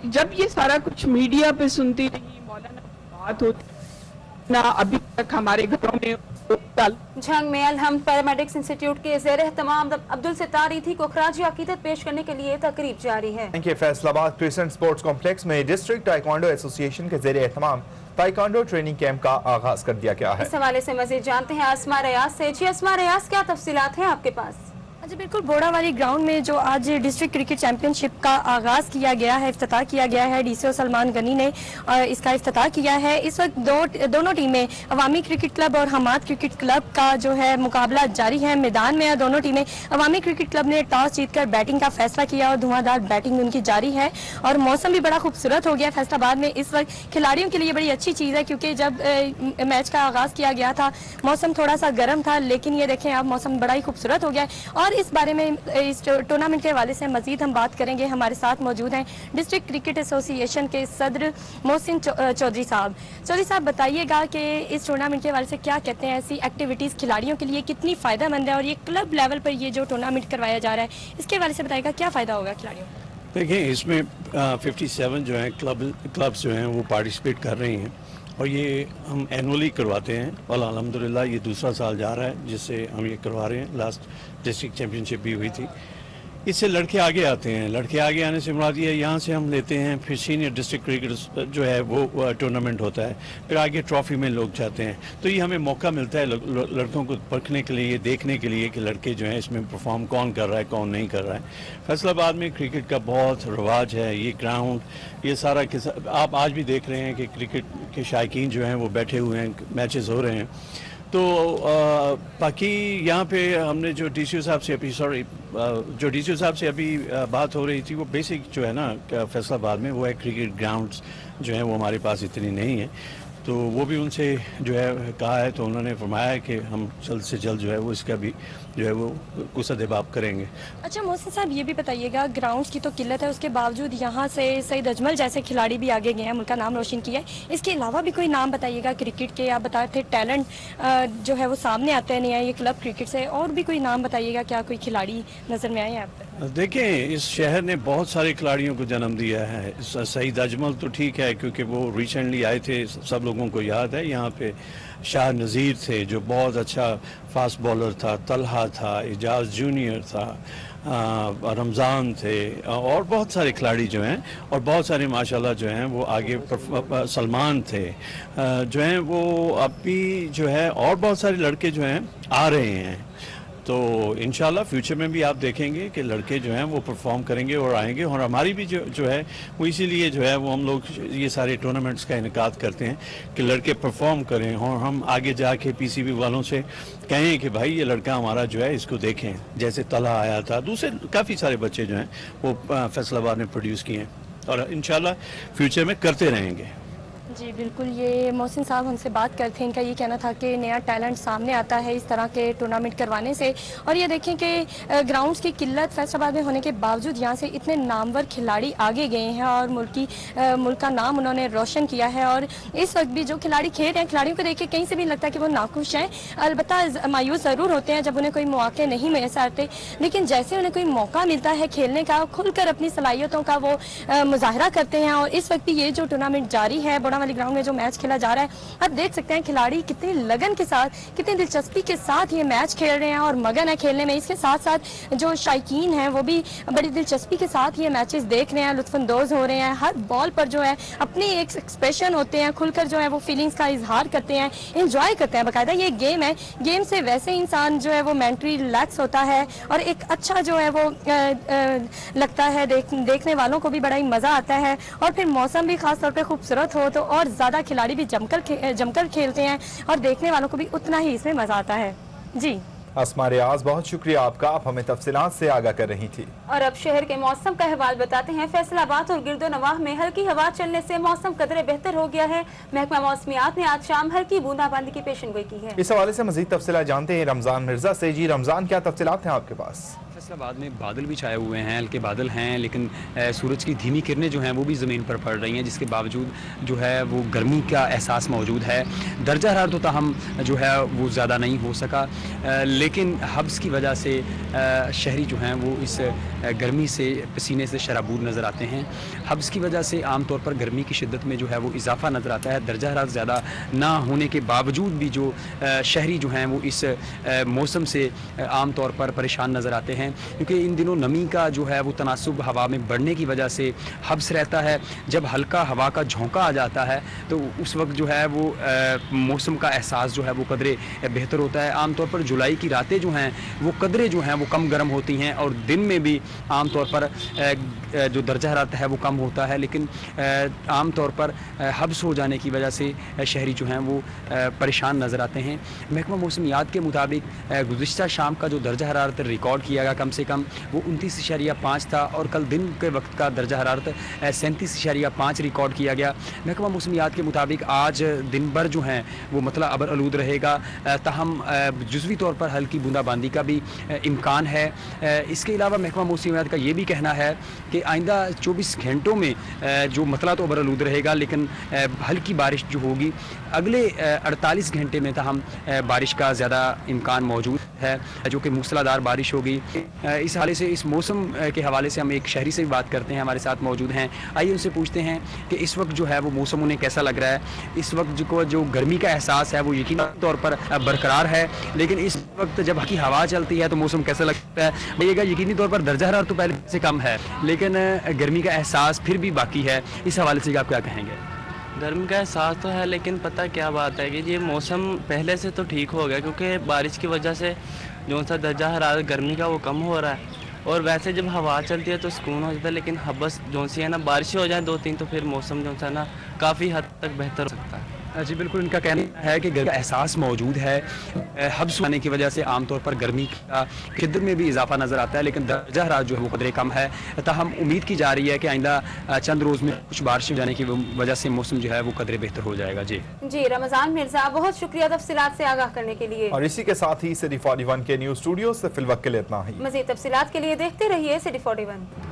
जब ये सारा कुछ मीडिया पे सुनती रही, मौलाना की बात होती ना, अभी तक हमारे घरों में झंग में अलहम्द पैरामेडिक्स इंस्टीट्यूट के ज़ेर एहतमाम अब्दुल सत्तार ईदी को खराज अकीदत पेश करने के लिए तकरीब जारी है। फैसलाबाद क्रिसेंट स्पोर्ट्स कॉम्प्लेक्स में डिस्ट्रिक्ट ताइक्वांडो एसोसिएशन के ज़ेर एहतमाम ताइक्वांडो ट्रेनिंग कैंप का आगाज कर दिया गया है। इस हवाले से मजीद जानते हैं आसमा रियाज से। जी आसमा रियाज, क्या तफसीलात हैं आपके पास? जी बिल्कुल, बोड़ावाली ग्राउंड में जो आज डिस्ट्रिक्ट क्रिकेट चैंपियनशिप का आगाज़ किया गया है, इफ्तिताह किया गया है, डीसीओ सलमान गनी ने इसका इफ्तिताह किया है। इस वक्त दोनों टीमें अवामी क्रिकेट क्लब और हमाद क्रिकेट क्लब का जो है मुकाबला जारी है मैदान में। दोनों टीमें, अवामी क्रिकेट क्लब ने टॉस जीतकर बैटिंग का फैसला किया और धुआंधार बैटिंग उनकी जारी है, और मौसम भी बड़ा खूबसूरत हो गया फैसलाबाद में। इस वक्त खिलाड़ियों के लिए बड़ी अच्छी चीज़ है, क्योंकि जब मैच का आगाज़ किया गया था मौसम थोड़ा सा गर्म था, लेकिन ये देखें अब मौसम बड़ा ही खूबसूरत हो गया है। और इस बारे में, इस टूर्नामेंट के हवाले से मजीद हम बात करेंगे। हमारे साथ मौजूद हैं डिस्ट्रिक्ट क्रिकेट एसोसिएशन के सदर मोहसिन चौधरी साहब। चौधरी साहब, बताइएगा कि इस टूर्नामेंट के हवाले से क्या कहते हैं, ऐसी एक्टिविटीज़ खिलाड़ियों के लिए कितनी फ़ायदेमंद है, और ये क्लब लेवल पर ये जो टूर्नामेंट करवाया जा रहा है, इसके हवाले से बताइएगा क्या फ़ायदा होगा खिलाड़ियों को? دیکھیں اس میں 57 جو ہیں کلبس جو ہیں وہ پارٹیسپیٹ کر رہی ہیں اور یہ ہم اینولی کرواتے ہیں اور الحمدللہ یہ دوسرا سال جا رہا ہے جس سے ہم یہ کروا رہے ہیں. لاسٹ ڈسٹرکٹ چیمپئن شپ بھی ہوئی تھی. اس سے لڑکے آگے آتے ہیں. لڑکے آگے آنے سے مراد یہ ہے یہاں سے ہم لیتے ہیں پھر سینئر ڈسٹرکٹ کرکٹ جو ہے وہ ٹورنامنٹ ہوتا ہے, پھر آگے ٹرافی میں لوگ جاتے ہیں. تو یہ ہمیں موقع ملتا ہے لڑکوں کو پرکھنے کے لیے, دیکھنے کے لیے کہ لڑکے جو ہیں اس میں پرفارم کون کر رہا ہے کون نہیں کر رہا ہے. فیصل آباد میں کرکٹ کا بہت رواج ہے. یہ گراؤنڈ یہ سارا آپ آج بھی دیکھ رہے ہیں کہ کرکٹ کے شائقین جو ہیں وہ بیٹھے ہوئے ہیں, میچز ہو رہے ہیں. تو باقی یہاں پہ ہم نے جو ڈی سی او صاحب سے ابھی بات ہو رہی تھی وہ بیسک جو ہے نا فیصل آباد میں وہ ہے کرکٹ گراؤنڈز جو ہیں وہ ہمارے پاس اتنی نہیں ہیں. تو وہ بھی ان سے جو ہے کہا ہے تو انہوں نے فرمایا ہے کہ ہم جلد سے جلد جو ہے وہ اس کا بھی جو ہے وہ کسد باب کریں گے. اچھا محسن صاحب یہ بھی بتائیے گا, گراؤنڈز کی تو قلت ہے, اس کے باوجود یہاں سے سعید اجمل جیسے کھلاڑی بھی آگے گئے ہیں, ملک کا نام روشن کیا ہے. اس کے علاوہ بھی کوئی نام بتائیے گا کرکٹ کے, آپ بتا رہے تھے ٹیلنٹ جو ہے وہ سامنے آتے ہیں نہیں آئے یہ کلب کرکٹ سے, اور بھی کوئی نام بتائیے گا, کیا کوئی کھلاڑی نظر میں آئے ہیں آپ کو؟ دیکھیں اس شہر نے بہت سارے کھلاڑیوں کو جنم دیا ہے. سعید اجمل تو ٹھیک ہے کیونکہ وہ ریسنٹلی آئے تھے, سب لوگوں کو یاد ہے. یہاں پہ شاہ نذیر تھے جو بہت اچھا فاسٹ بالر تھا, طلحہ تھا, اعجاز جونیئر تھا, رمضان تھے, اور بہت سارے کھلاڑی جو ہیں, اور بہت سارے ماشاءاللہ جو ہیں وہ آگے, سلمان تھے جو ہیں وہ اب بھی جو ہے, اور بہت سارے لڑکے جو ہیں آ رہے ہیں. تو انشاءاللہ فیوچر میں بھی آپ دیکھیں گے کہ لڑکے جو ہیں وہ پرفارم کریں گے اور آئیں گے. اور ہماری بھی جو ہے وہ اسی لیے جو ہے وہ ہم لوگ یہ سارے ٹورنامنٹس کا انعقاد کرتے ہیں کہ لڑکے پرفارم کریں, اور ہم آگے جا کے پی سی بی والوں سے کہیں کہ بھائی یہ لڑکا ہمارا جو ہے اس کو دیکھیں. جیسے طلحہ آیا تھا, دوسرے کافی سارے بچے جو ہیں وہ فیصل آباد نے پروڈیوس کیے ہیں, اور انشاءاللہ فیوچر میں کرتے رہیں گے. جی بالکل, یہ محسن صاحب ہم سے بات کرتے ہیں, ان کا یہ کہنا تھا کہ نیا ٹیلنٹ سامنے آتا ہے اس طرح کے ٹورنامنٹ کروانے سے. اور یہ دیکھیں کہ گراؤنڈز کی قلت فیصل آباد میں ہونے کے باوجود یہاں سے اتنے نامور کھلاڑی آگے گئے ہیں اور ملک کا نام انہوں نے روشن کیا ہے. اور اس وقت بھی جو کھلاڑی کھیل رہے ہیں, کھلاڑیوں کو دیکھ کے کہیں سے بھی لگتا ہے کہ وہ ناخوش ہیں. البتہ مایوس ضرور ہوتے ہیں جب انہیں کوئی مواقع نہیں میسر آتے, لیکن جیسے انہیں کوئی موقع ملتا ہے کھیلنے کا, کھل کر اپنی صلاحیتوں کا وہ مظاہرہ کرتے ہیں. اور اس وقت بھی یہ جو ٹورنامنٹ جاری ہے, بوڑا والی گراؤنڈ میں جو میچ کھیلا جا رہا ہے, آپ دیکھ سکتے ہیں کھلاڑی کتنی لگن کے ساتھ, کتنی دلچسپی کے ساتھ یہ میچ کھیل رہے ہیں اور مگن ہے کھیلنے میں. اس کے ساتھ ساتھ جو شائقین ہیں وہ بھی بڑی دلچسپی کے ساتھ یہ میچز دیکھ رہے ہیں, لطف اندوز ہو رہے ہیں. ہر بال پر جو ہے اپنی ایک ایکسپریشن ہوتے ہیں, کھل کر جو ہے وہ فیلنگز کا اظہار کرتے ہیں, انجوائے کرتے ہیں. باقاعدہ یہ گیم ہے, گیم سے ویسے انسان جو ہے وہ مینٹلی ریلیکس ہوتا ہے اور ایک اچھا جو ہے وہ لگتا ہے, دیکھنے والوں کو بھی بڑا ہی مزہ آتا ہے. اور پھر موسم بھی خاص طور پہ خوبصورت ہو تو اور زیادہ کھلاڑی بھی جم کر کھیلتے ہیں اور دیکھنے والوں کو بھی اتنا ہی اس میں مزہ آتا ہے. جی اسما ریاض, بہت شکریہ آپ کا, آپ ہمیں تفصیلات سے آگاہ کر رہی تھی. اور اب شہر کے موسم کا حوال بتاتے ہیں. فیصل آباد اور گرد و نواح میں ہلکی ہوا چلنے سے موسم قدرے بہتر ہو گیا ہے. محکمہ موسمیات نے آج شام ہلکی بوندا باندی کی پیشن گوئی کی ہے. اس حوالے سے مزید تفصیلات جانتے ہیں رمضان مرزا سے. جی رمضان, کیا تفصیلات ہیں آپ کے پاس؟ فیصل آباد میں بادل بھی چھائے ہوئے ہیں, ہلکے بادل ہیں, لیکن سورج کی دھیمی کرنیں جو ہیں وہ بھی زمین پر پڑ رہی ہیں, جس کے باوجود جو ہے وہ گرمی کا احساس موجود ہے. درجہ حرارت تاہم جو ہے وہ زیادہ نہیں ہو سکا, لیکن حبس کی وجہ سے شہری جو ہیں وہ اس گرمی سے پسینے سے شرابور نظر آتے ہیں. حبس کی وجہ سے عام طور پر گرمی کی شدت میں جو ہے وہ اضافہ نظر آتا ہے. درجہ حرارت زیادہ نہ ہونے کے باوجود بھی جو شہری جو ہیں وہ اس موسم سے عام طور پر پریشان نظر آتے ہیں, کیونکہ ان دنوں نمی کا جو ہے وہ تناسب ہوا میں بڑھنے کی وجہ سے حبس رہتا ہے. جب ہلکا ہوا کا جھونکا آ جاتا ہے تو اس وقت جو ہے وہ موسم کا احساس جو ہے وہ قدرے بہتر ہوتا ہے. عام طور پر جولائی کی راتیں جو ہیں وہ قدرے جو ہیں وہ کم گرم ہوتی ہیں, اور دن میں بھی عام طور پر جو درجہ حرارت ہے وہ کم ہوتا ہے, لیکن عام طور پر حبس ہو جانے کی وجہ سے شہری جو ہیں وہ پریشان نظر آتے ہیں. محکمہ موسمیات کے مطابق گزشتہ شام کا جو درجہ حرارت ریکارڈ کیا گیا کم سے کم وہ 29.5 تھا, اور کل دن کے وقت کا درجہ حرارت 37.5 ریکارڈ کیا گیا. محکمہ موسمیات کے مطابق آج دن بھر جو ہیں وہ مطلع ابر آلود رہے گا, تاہم جزوی طور پر ہلکی بوندا باندی کا بھی امکان ہے. اس کے علاوہ محکمہ موسمیات کا یہ بھی کہنا ہے کہ آئندہ 24 گھنٹوں میں جو مطلع تو ابر آلود رہے گا, لیکن ہلکی بارش جو ہوگی اگلے 48 گھنٹے میں تاہم بارش کا زیادہ امکان موجود है जो कि मूसलाधार बारिश होगी। इस हाले से, इस मौसम के हवाले से हम एक शहरी से भी बात करते हैं, हमारे साथ मौजूद हैं। आइए उनसे पूछते हैं कि इस वक्त जो है वो मौसम उन्हें कैसा लग रहा है। इस वक्त जो गर्मी का एहसास है वो यकीनी तौर पर बरकरार है, लेकिन इस वक्त जब हल्की हवा चलती है तो मौसम कैसा लगता है? भैया, यकीनी तौर पर दर्जा हरारत तो पहले से कम है, लेकिन गर्मी का एहसास फिर भी बाकी है। इस हवाले से आप क्या कहेंगे? गर्मी का एहसास तो है, लेकिन पता क्या बात है कि ये मौसम पहले से तो ठीक हो गया, क्योंकि बारिश की वजह से जो सा दर्जा हरारत गर्मी का वो कम हो रहा है। और वैसे जब हवा चलती है तो सुकून हो जाता है, लेकिन बस जो सी है ना, बारिश हो जाए 2-3 तो फिर मौसम जो सा ना काफ़ी हद तक बेहतर हो सकता है। जी बिल्कुल, इनका कहना है कि गर्मी का एहसास मौजूद है। हब्स होने की वजह से आमतौर पर गर्मी का शिद्दत में भी इजाफा नज़र आता है, लेकिन दर्जा हरारत जो है वो कदरे कम है। ताहम उम्मीद की जा रही है कि आइंदा चंद रोज़ में कुछ बारिश हो जाने की वजह से मौसम जो है वो कदरे बेहतर हो जाएगा। जी रमज़ान मिर्जा, बहुत शुक्रिया तफसीलात से आगाह करने के लिए। और इसी के साथ ही सिटी 41 के न्यूज़ स्टूडियो से फिलवक्त के लिए इतना ही। मज़ीद तफसीलात के लिए देखते रहिए सिटी 41।